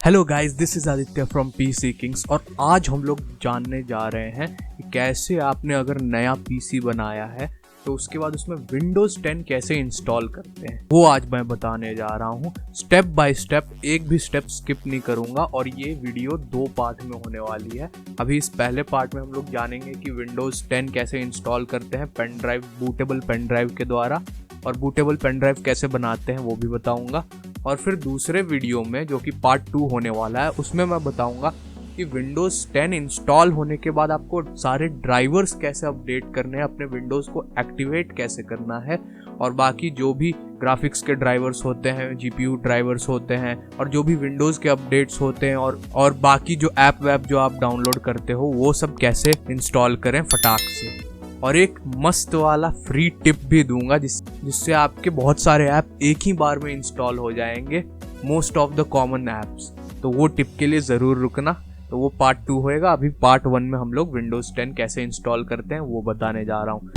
Hello guys, this is Aditya from PC Kings और आज हम लोग जानने जा रहे हैं कि कैसे आपने अगर नया पीसी बनाया है तो उसके बाद उसमें विंडोज़ 10 कैसे इंस्टॉल करते हैं, वो आज मैं बताने जा रहा हूँ। स्टेप बाय स्टेप, एक भी स्टेप स्किप नहीं करूँगा और ये वीडियो 2 पार्ट में होने वाली है। अभी इस पहले पार्ट में हम लोग जानेंगे कि विंडोज़ 10 कैसे इंस्टॉल करते हैं pen drive, bootable pen drive के द्वारा, और बूटेबल पेन ड्राइव कैसे बनाते हैं वो भी बताऊँगा। और फिर दूसरे वीडियो में जो कि पार्ट 2 होने वाला है उसमें मैं बताऊंगा कि विंडोज़ 10 इंस्टॉल होने के बाद आपको सारे ड्राइवर्स कैसे अपडेट करने हैं, अपने विंडोज़ को एक्टिवेट कैसे करना है, और बाकी जो भी ग्राफिक्स के ड्राइवर्स होते हैं, जीपीयू ड्राइवर्स होते हैं, और जो भी विंडोज़ के अपडेट्स होते हैं और बाकी जो ऐप वैप जो आप डाउनलोड करते हो वो सब कैसे इंस्टॉल करें फटाक से। और एक मस्त वाला फ्री टिप भी दूंगा जिससे आपके बहुत सारे ऐप एक ही बार में इंस्टॉल हो जाएंगे, most of the common apps. तो वो टिप के लिए ज़रूर रुकना। तो वो पार्ट 2 होएगा। अभी पार्ट 1 में हम लोग विंडोज़ 10 कैसे इंस्टॉल करते हैं वो बताने जा रहा हूँ।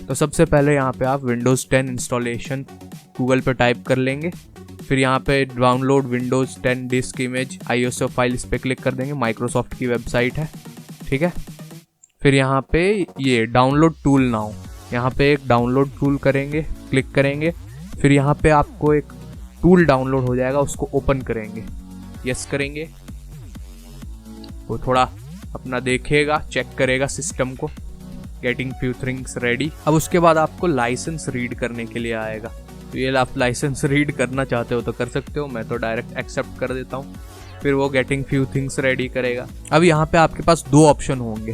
तो सबसे पहले यहाँ पे आप विंडोज़ 10 इंस्टॉलेशन गूगल पे टाइप कर लेंगे। फिर यहाँ पे download Windows 10 disc image ISO file, इस पर क्लिक कर देंगे। माइक्रोसॉफ्ट की वेबसाइट है, ठीक है। फिर यहाँ पे ये डाउनलोड टूल नाउ, यहाँ पे एक डाउनलोड टूल करेंगे, क्लिक करेंगे। फिर यहाँ पे आपको एक टूल डाउनलोड हो जाएगा, उसको ओपन करेंगे, यस करेंगे। वो थोड़ा अपना देखेगा, चेक करेगा सिस्टम को, गेटिंग फ्यू थिंग्स रेडी। अब उसके बाद आपको लाइसेंस रीड करने के लिए आएगा। तो ये आप लाइसेंस रीड करना चाहते हो तो कर सकते हो, मैं तो डायरेक्ट एक्सेप्ट कर देता हूँ। फिर वो गेटिंग फ्यू थिंग्स रेडी करेगा। अब यहाँ पे आपके पास 2 ऑप्शन होंगे।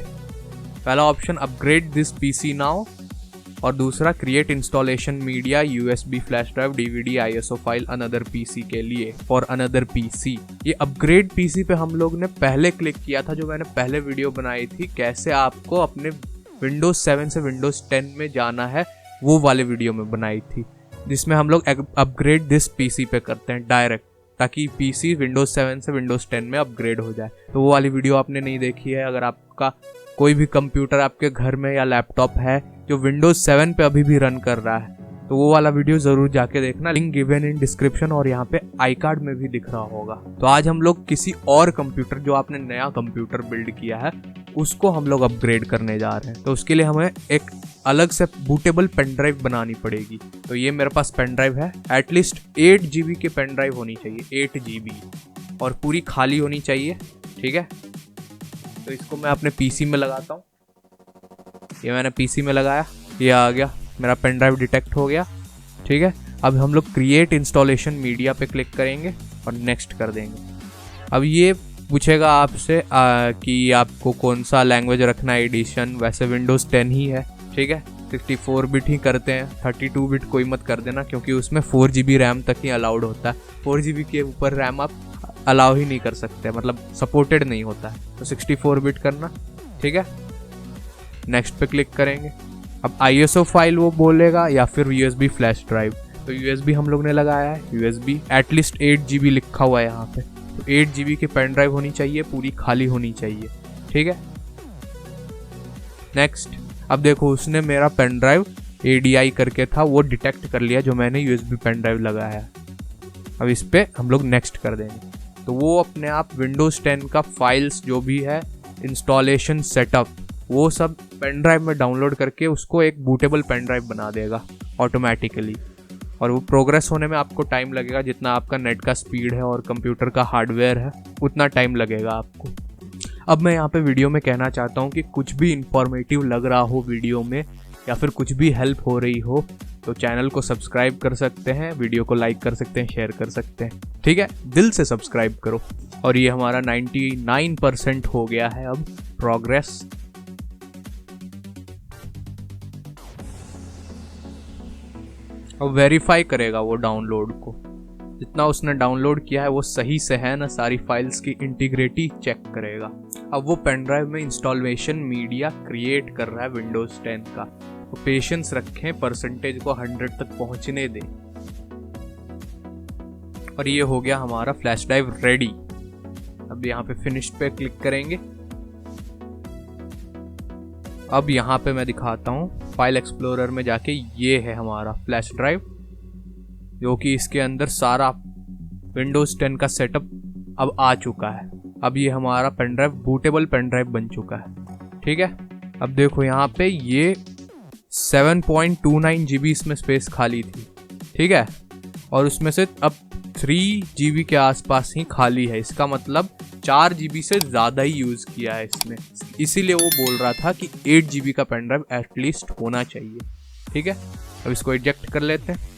पहला option upgrade this PC now, और दूसरा create installation media USB flash drive DVD ISO file another PC के लिए, फॉर अनदर पीसी। ये अपग्रेड पीसी पे हम लोग ने पहले क्लिक किया था, जो मैंने पहले वीडियो बनाई थी कैसे आपको अपने विंडोज़ 7 से विंडोज़ 10 में जाना है, वो वाले वीडियो में बनाई थी, जिसमें हम लोग अपग्रेड दिस पीसी पे करते हैं डायरेक्ट, ताकि पीसी विंडोज़ 7 से विंडोज़ 10 में अपग्रेड हो जाए। तो वो वाली वीडियो आपने नहीं देखी है, अगर आपका कोई भी कंप्यूटर आपके घर में या लैपटॉप है जो विंडोज़ 7 पे अभी भी रन कर रहा है, तो वो वाला वीडियो ज़रूर जाके देखना। लिंक गिवन इन डिस्क्रिप्शन और यहाँ पे आई कार्ड में भी दिख रहा होगा। तो आज हम लोग किसी और कंप्यूटर, जो आपने नया कंप्यूटर बिल्ड किया है, उसको हम लोग अपग्रेड करने जा रहे हैं। तो उसके लिए हमें एक अलग से बूटेबल पेन ड्राइव बनानी पड़ेगी। तो ये मेरे पास पेन ड्राइव है, एटलीस्ट 8 GB की पेन ड्राइव होनी चाहिए, 8 GB, और पूरी खाली होनी चाहिए, ठीक है। तो इसको मैं अपने पीसी में लगाता हूँ। ये मैंने पीसी में लगाया, ये आ गया, मेरा पेन ड्राइव डिटेक्ट हो गया, ठीक है। अब हम लोग क्रिएट इंस्टॉलेशन मीडिया पे क्लिक करेंगे और नेक्स्ट कर देंगे। अब ये पूछेगा आपसे कि आपको कौन सा लैंग्वेज रखना है, एडिशन। वैसे विंडोज़ 10 ही है, ठीक है। 64 बिट ही करते हैं, 32 बिट कोई मत कर देना, क्योंकि उसमें 4 GB रैम तक ही अलाउड होता है। 4 GB के ऊपर रैम आप अलाउ ही नहीं कर सकते, मतलब सपोर्टेड नहीं होता है। तो 64 बिट करना, ठीक है। नेक्स्ट पे क्लिक करेंगे। अब ISO फाइल वो बोलेगा या फिर USB फ्लैश ड्राइव। तो USB हम लोग ने लगाया है, USB एटलीस्ट 8 GB लिखा हुआ है यहाँ पे। तो 8 GB की पेन ड्राइव होनी चाहिए, पूरी खाली होनी चाहिए, ठीक है। नेक्स्ट। अब देखो, उसने मेरा पेन ड्राइव ADI करके था, वो डिटेक्ट कर लिया जो मैंने USB पेन ड्राइव लगाया है। अब इस पे हम लोग नेक्स्ट कर देंगे। तो वो अपने आप विंडोज़ 10 का फाइल्स जो भी है, इंस्टॉलेशन सेटअप, वो सब पेन ड्राइव में डाउनलोड करके उसको एक बूटेबल पेन ड्राइव बना देगा ऑटोमेटिकली। और वो प्रोग्रेस होने में आपको टाइम लगेगा, जितना आपका नेट का स्पीड है और कंप्यूटर का हार्डवेयर है उतना टाइम लगेगा आपको। अब मैं यहाँ पे वीडियो में कहना चाहता हूँ कि कुछ भी इंफॉर्मेटिव लग रहा हो वीडियो में, या फिर कुछ भी हेल्प हो रही हो, तो चैनल को सब्सक्राइब कर सकते हैं, वीडियो को लाइक कर सकते हैं, शेयर कर सकते हैं, ठीक है। दिल से सब्सक्राइब करो। और ये हमारा 99% हो गया है अब प्रोग्रेस। अब वेरीफाई करेगा वो डाउनलोड को, जितना उसने डाउनलोड किया है वो सही से है ना, सारी फाइल्स की इंटीग्रिटी चेक करेगा। अब वो पेन ड्राइव में इंस्टॉलेशन मीडिया क्रिएट कर रहा है विंडोज़ 10 का। तो पेशेंस रखें, परसेंटेज को 100 तक पहुंचने दें। और ये हो गया हमारा फ्लैश ड्राइव रेडी। अब यहाँ पे फिनिश पे क्लिक करेंगे अब यहाँ पे मैं दिखाता हूँ फाइल एक्सप्लोरर में जाके, ये है हमारा फ्लैश ड्राइव, जो कि इसके अंदर सारा विंडोज़ 10 का सेटअप अब आ चुका है। अब ये हमारा pen drive bootable pen drive बन चुका है। ठीक है, अब देखो यहाँ पे ये 7.29 GB इसमें स्पेस खाली थी। ठीक है, और उसमें से अब 3 GB के आसपास ही खाली है। इसका मतलब 4 GB से ज़्यादा ही यूज़ किया है इसने, इसीलिए वो बोल रहा था कि 8 GB का पेन ड्राइव एटलीस्ट होना चाहिए। ठीक है, अब इसको इजेक्ट कर लेते हैं।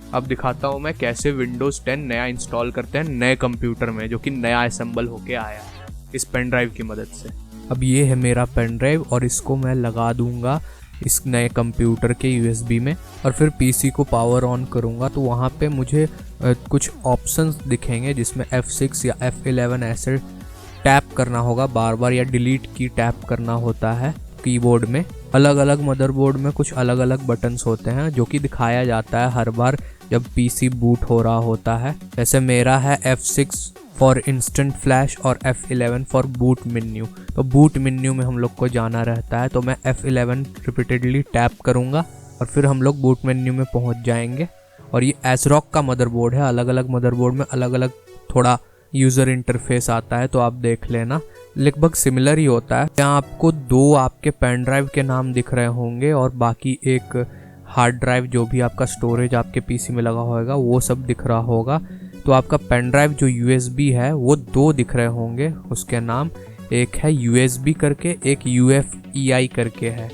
अब दिखाता हूँ मैं कैसे विंडोज़ 10 नया इंस्टॉल करते हैं नए कंप्यूटर में, जो कि नया असेंबल होके आया है इस पेन ड्राइव की मदद से। अब ये है मेरा पेन ड्राइव और इसको मैं लगा दूंगा इस नए कंप्यूटर के USB में, और फिर PC को पावर ऑन करूंगा तो वहाँ पे मुझे कुछ ऑप्शंस दिखेंगे जिसमें F6 या F11 ऐसे टैप करना होगा बार बार, या डिलीट की टैप करना होता है कीबोर्ड में। अलग अलग मदरबोर्ड में कुछ अलग अलग बटन्स होते हैं जो कि दिखाया जाता है हर बार जब PC बूट हो रहा होता है। जैसे मेरा है F6 फॉर इंस्टेंट फ्लैश और F11 फॉर बूट मेन्यू। तो बूट मेन्यू में हम लोग को जाना रहता है, तो मैं F11 रिपीटेडली टैप करूंगा और फिर हम लोग बूट मेन्यू में पहुंच जाएंगे। और ये ASRock का मदरबोर्ड है, अलग अलग मदरबोर्ड में अलग अलग थोड़ा यूज़र इंटरफेस आता है, तो आप देख लेना लगभग सिमिलर ही होता है। यहाँ आपको 2 आपके पेन ड्राइव के नाम दिख रहे होंगे और बाकी एक हार्ड ड्राइव जो भी आपका स्टोरेज आपके PC में लगा होगा वो सब दिख रहा होगा। तो आपका पेन ड्राइव जो USB है वो 2 दिख रहे होंगे, उसके नाम एक है USB करके, एक UFEI करके है,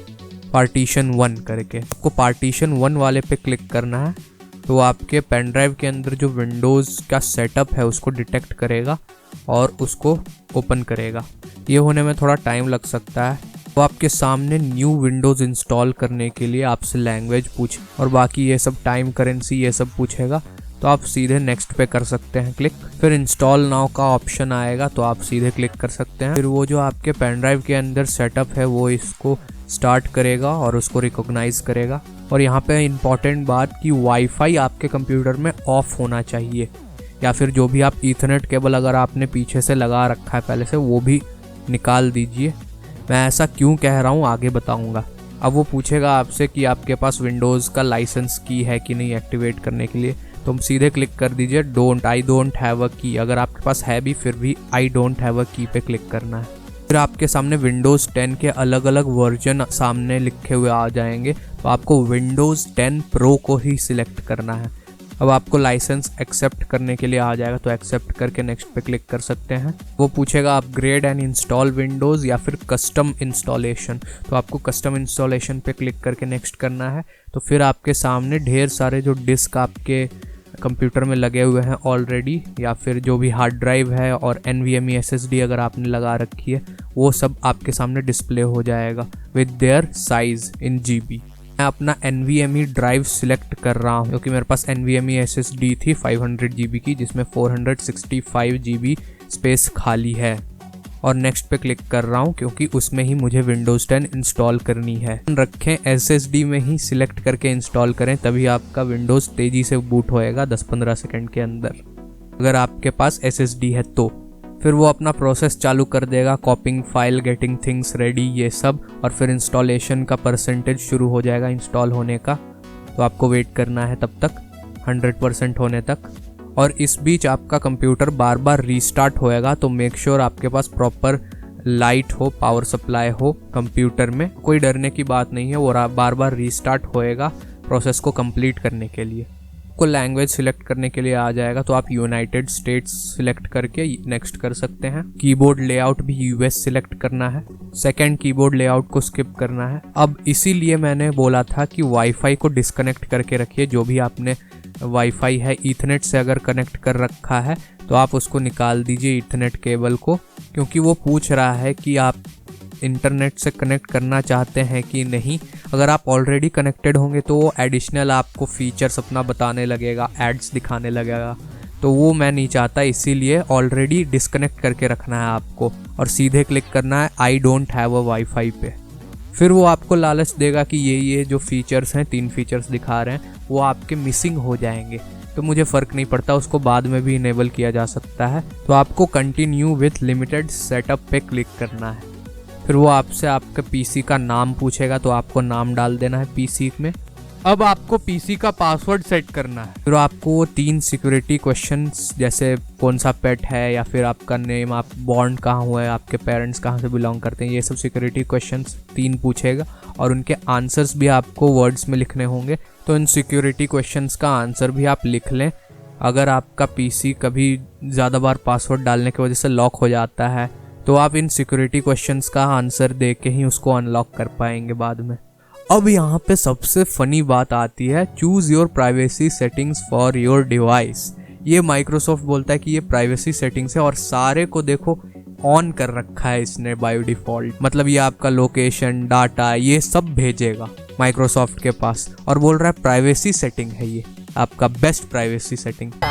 पार्टीशन 1 करके। आपको पार्टीशन 1 वाले पे क्लिक करना है, तो आपके पेन ड्राइव के अंदर जो विंडोज़ का सेटअप है उसको डिटेक्ट करेगा और उसको ओपन करेगा। ये होने में थोड़ा टाइम लग सकता है। तो आपके सामने न्यू विंडोज़ इंस्टॉल करने के लिए आपसे लैंग्वेज पूछ और बाकी ये सब टाइम करेंसी ये सब पूछेगा, तो आप सीधे नेक्स्ट पे कर सकते हैं क्लिक। फिर इंस्टॉल नाउ का ऑप्शन आएगा तो आप सीधे क्लिक कर सकते हैं। फिर वो जो आपके पेन ड्राइव के अंदर सेटअप है वो इसको स्टार्ट करेगा और उसको रिकॉग्नाइज करेगा। और यहाँ पे इम्पॉर्टेंट बात कि वाईफाई आपके कंप्यूटर में ऑफ होना चाहिए, या फिर जो भी आप ईथरनेट केबल अगर आपने पीछे से लगा रखा है पहले से वो भी निकाल दीजिए। मैं ऐसा क्यों कह रहा हूँ आगे बताऊँगा। अब वो पूछेगा आपसे कि आपके पास विंडोज़ का लाइसेंस की है कि नहीं एक्टिवेट करने के लिए, तो हम सीधे क्लिक कर दीजिए आई डोंट हैव अ की। अगर आपके पास है भी फिर भी आई डोंट हैव अ की पे क्लिक करना है। फिर आपके सामने विंडोज़ 10 के अलग अलग वर्जन सामने लिखे हुए आ जाएंगे, तो आपको विंडोज़ 10 प्रो को ही सिलेक्ट करना है। अब आपको लाइसेंस एक्सेप्ट करने के लिए आ जाएगा, तो एक्सेप्ट करके नेक्स्ट पे क्लिक कर सकते हैं। वो पूछेगा अपग्रेड एंड इंस्टॉल विंडोज़ या फिर कस्टम इंस्टॉलेशन, तो आपको कस्टम इंस्टॉलेशन पे क्लिक करके नेक्स्ट करना है। तो फिर आपके सामने ढेर सारे जो डिस्क आपके कंप्यूटर में लगे हुए हैं ऑलरेडी, या फिर जो भी हार्ड ड्राइव है और NVMe SSD अगर आपने लगा रखी है वो सब आपके सामने डिस्प्ले हो जाएगा with their size in GB। मैं अपना NVMe ड्राइव सिलेक्ट कर रहा हूँ क्योंकि मेरे पास NVMe SSD थी 500 GB की, जिसमें 465 GB स्पेस खाली है, और नेक्स्ट पे क्लिक कर रहा हूँ क्योंकि उसमें ही मुझे विंडोज़ 10 इंस्टॉल करनी है। रखें SSD में ही सिलेक्ट करके इंस्टॉल करें, तभी आपका विंडोज़ तेज़ी से बूट होएगा 10-15 सेकंड के अंदर, अगर आपके पास SSD है तो। फिर वो अपना प्रोसेस चालू कर देगा, कॉपिंग फाइल, गेटिंग थिंग्स रेडी, ये सब, और फिर इंस्टॉलेशन का परसेंटेज शुरू हो जाएगा इंस्टॉल होने का। तो आपको वेट करना है तब तक 100% होने तक। और इस बीच आपका कंप्यूटर बार बार रीस्टार्ट होएगा, तो मेक श्योर आपके पास प्रॉपर लाइट हो, पावर सप्लाई हो कंप्यूटर में। कोई डरने की बात नहीं है, वो बार बार रीस्टार्ट होएगा प्रोसेस को कंप्लीट करने के लिए। आपको लैंग्वेज सिलेक्ट करने के लिए आ जाएगा, तो आप यूनाइटेड स्टेट्स सिलेक्ट करके नेक्स्ट कर सकते हैं। कीबोर्ड लेआउट भी US सिलेक्ट करना है, सेकंड कीबोर्ड लेआउट को स्किप करना है। अब इसीलिए मैंने बोला था कि वाईफाई को डिस्कनेक्ट करके रखिए। जो भी आपने वाईफाई है ईथरनेट से अगर कनेक्ट कर रखा है तो आप उसको निकाल दीजिए ईथरनेट केबल को, क्योंकि वो पूछ रहा है कि आप इंटरनेट से कनेक्ट करना चाहते हैं कि नहीं। अगर आप ऑलरेडी कनेक्टेड होंगे तो वो एडिशनल आपको फीचर्स अपना बताने लगेगा, एड्स दिखाने लगेगा, तो वो मैं नहीं चाहता। इसीलिए ऑलरेडी डिस्कनेक्ट करके रखना है आपको और सीधे क्लिक करना है I don't have a wifi पे। फिर वो आपको लालच देगा कि ये जो फीचर्स हैं, 3 फीचर्स दिखा रहे हैं, वो आपके मिसिंग हो जाएंगे। तो मुझे फ़र्क नहीं पड़ता, उसको बाद में भी इनेबल किया जा सकता है। तो आपको कंटिन्यू विथ लिमिटेड सेटअप पे क्लिक करना है। फिर वो आपसे आपके पीसी का नाम पूछेगा, तो आपको नाम डाल देना है पीसी में। अब आपको पीसी का पासवर्ड सेट करना है। फिर आपको 3 सिक्योरिटी क्वेश्चंस, जैसे कौन सा पेट है, या फिर आपका नेम, आप बॉर्न कहाँ हुआ है, आपके पेरेंट्स कहाँ से बिलोंग करते हैं, ये सब सिक्योरिटी क्वेश्चंस 3 पूछेगा और उनके आंसर्स भी आपको वर्ड्स में लिखने होंगे। तो इन सिक्योरिटी क्वेश्चंस का आंसर भी आप लिख लें। अगर आपका पीसी कभी ज़्यादा बार पासवर्ड डालने की वजह से लॉक हो जाता है, तो आप इन सिक्योरिटी क्वेश्चंस का आंसर दे के ही उसको अनलॉक कर पाएंगे बाद में। अब यहाँ पे सबसे फनी बात आती है, choose your privacy settings for your device. ये माइक्रोसॉफ्ट बोलता है कि ये प्राइवेसी सेटिंग्स है और सारे को देखो ऑन कर रखा है इसने बाय डिफॉल्ट। मतलब ये आपका लोकेशन, डाटा, ये सब भेजेगा माइक्रोसॉफ्ट के पास, और बोल रहा है प्राइवेसी सेटिंग है ये आपका बेस्ट प्राइवेसी सेटिंग। झूठ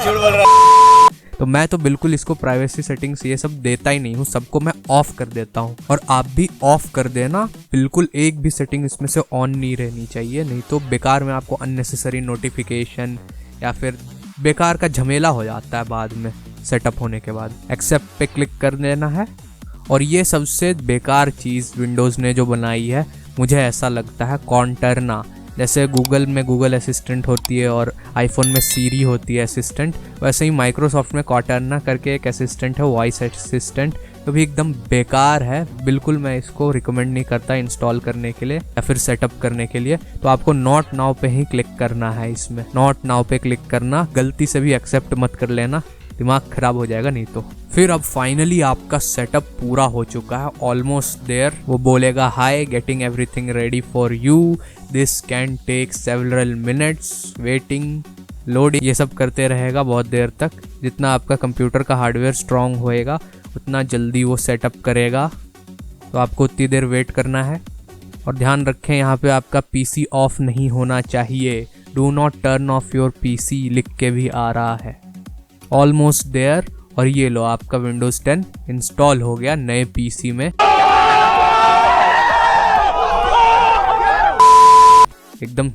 बोल रहा है। तो मैं तो बिल्कुल इसको प्राइवेसी सेटिंग्स ये सब देता ही नहीं हूँ, सबको मैं ऑफ कर देता हूँ। और आप भी ऑफ कर देना, बिल्कुल एक भी सेटिंग इसमें से ऑन नहीं रहनी चाहिए, नहीं तो बेकार में आपको अननेसेसरी नोटिफिकेशन या फिर बेकार का झमेला हो जाता है बाद में सेटअप होने के बाद। एक्सेप्ट पे क्लिक कर देना है। और ये सबसे बेकार चीज़ विंडोज़ ने जो बनाई है, मुझे ऐसा लगता है, कॉर्टना। जैसे गूगल में गूगल असिस्टेंट होती है और आईफोन में सीरी होती है असिस्टेंट, वैसे ही माइक्रोसॉफ्ट में कॉर्टना करके एक असिस्टेंट है, वॉइस असिस्टेंट, तो भी एकदम बेकार है। बिल्कुल मैं इसको रिकमेंड नहीं करता इंस्टॉल करने के लिए या फिर सेटअप करने के लिए। तो आपको नॉट नाउ पे ही क्लिक करना है, इसमें नॉट नाउ पे क्लिक करना, गलती से भी एक्सेप्ट मत कर लेना, दिमाग खराब हो जाएगा नहीं तो। फिर अब फाइनली आपका सेटअप पूरा हो चुका है, ऑलमोस्ट देयर। वो बोलेगा hi, getting everything ready for you, this can take several minutes, waiting, loading, ये सब करते रहेगा बहुत देर तक। जितना आपका कंप्यूटर का हार्डवेयर स्ट्रांग होएगा उतना जल्दी वो सेटअप करेगा, तो आपको उतनी देर वेट करना है। और ध्यान रखें यहाँ पे आपका पीसी ऑफ नहीं होना चाहिए, do not turn off your PC लिख के भी आ रहा है। ऑलमोस्ट देयर, और ये लो आपका विंडोज 10 इंस्टॉल हो गया नए पीसी में। एकदम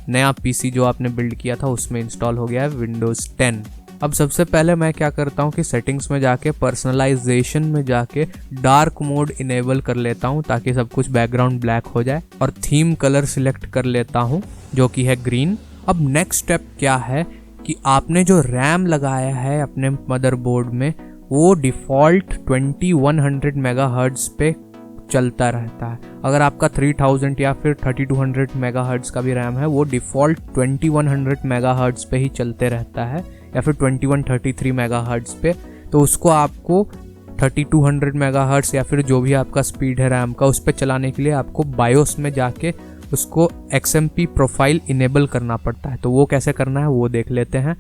नया पीसी जो आपने बिल्ड किया था उसमें इंस्टॉल हो गया है विंडोज 10। अब सबसे पहले मैं क्या करता हूँ कि सेटिंग्स में जाके, पर्सनलाइजेशन में जाके डार्क मोड इनेबल कर लेता हूँ ताकि सब कुछ बैकग्राउंड ब्लैक हो जाए, और थीम कलर सिलेक्ट कर लेता हूँ जो कि है ग्रीन। अब नेक्स्ट स्टेप क्या है कि आपने जो रैम लगाया है अपने मदरबोर्ड में, वो डिफ़ॉल्ट 2100 मेगाहर्ट्ज़ पे चलता रहता है। अगर आपका 3000 या फिर 3200 मेगाहर्ट्ज़ का भी रैम है, वो डिफ़ॉल्ट 2100 मेगाहर्ट्ज़ पे ही चलते रहता है, या फिर 2133 मेगाहर्ट्ज़ पे। तो उसको आपको 3200 मेगाहर्ट्ज़ या फिर जो भी आपका स्पीड है रैम का, उस पर चलाने के लिए आपको बायोस में जाके उसको XMP प्रोफाइल इनेबल करना पड़ता है। तो वो कैसे करना है वो देख लेते हैं।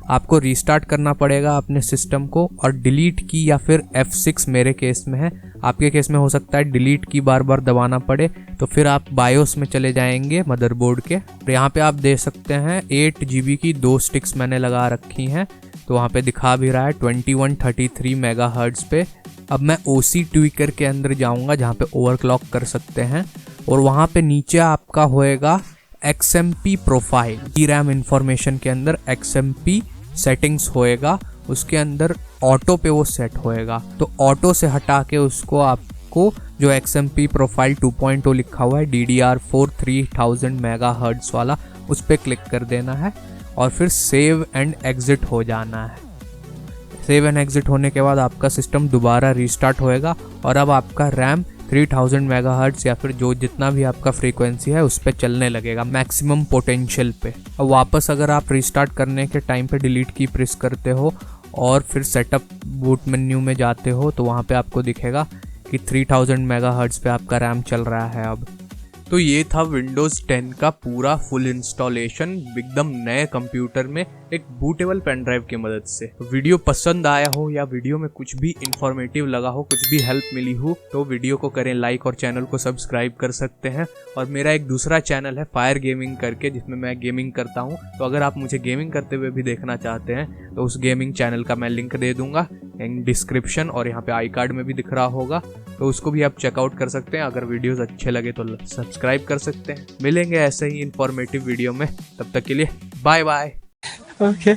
आपको रीस्टार्ट करना पड़ेगा अपने सिस्टम को, और डिलीट की या फिर F6 मेरे केस में है, आपके केस में हो सकता है डिलीट की बार बार दबाना पड़े। तो फिर आप बायोस में चले जाएंगे मदरबोर्ड के, तो यहाँ पे आप देख सकते हैं 8 GB की 2 स्टिक्स मैंने लगा रखी हैं, तो वहाँ पे दिखा भी रहा है 2133 मेगाहर्ट्ज़ पे। अब मैं OC ट्विकर के अंदर जाऊँगा जहाँ पे ओवरक्लॉक कर सकते हैं, और वहाँ पे नीचे आपका होएगा XMP प्रोफाइल। DRAM इंफॉर्मेशन के अंदर XMP सेटिंग्स होएगा, उसके अंदर ऑटो पे वो सेट होएगा। तो ऑटो से हटा के उसको आपको जो XMP प्रोफाइल 2.0 लिखा हुआ है DDR4 3000 मेगाहर्ट्ज़ वाला, उस पर क्लिक कर देना है और फिर सेव एंड एग्जिट हो जाना है। सेव एंड एग्जिट होने के बाद आपका सिस्टम दोबारा रीस्टार्ट होएगा, और अब आपका रैम 3000 मेगाहर्ट्ज़ या फिर जो जितना भी आपका फ्रीक्वेंसी है उस पर चलने लगेगा मैक्सिमम पोटेंशियल पे। अब वापस अगर आप रीस्टार्ट करने के टाइम पे डिलीट की प्रेस करते हो और फिर सेटअप बूट मेन्यू में जाते हो, तो वहाँ पे आपको दिखेगा कि 3000 मेगाहर्ट्ज़ पे आपका रैम चल रहा है अब। तो ये था विंडोज़ 10 का पूरा फुल इंस्टॉलेशन एकदम नए कंप्यूटर में एक बूटेबल पेन ड्राइव की मदद से। वीडियो पसंद आया हो या वीडियो में कुछ भी इंफॉर्मेटिव लगा हो, कुछ भी हेल्प मिली हो, तो वीडियो को करें लाइक और चैनल को सब्सक्राइब कर सकते हैं। और मेरा एक दूसरा चैनल है फायर गेमिंग करके, जिसमें मैं गेमिंग करता हूँ। तो अगर आप मुझे गेमिंग करते हुए भी देखना चाहते हैं तो उस गेमिंग चैनल का मैं लिंक दे दूंगा इन डिस्क्रिप्शन, और यहाँ पे आई कार्ड में भी दिख रहा होगा, तो उसको भी आप चेकआउट कर सकते हैं। अगर वीडियोस अच्छे लगे तो सब्सक्राइब कर सकते हैं। मिलेंगे ऐसे ही इंफॉर्मेटिव वीडियो में, तब तक के लिए बाय बाय। Okay.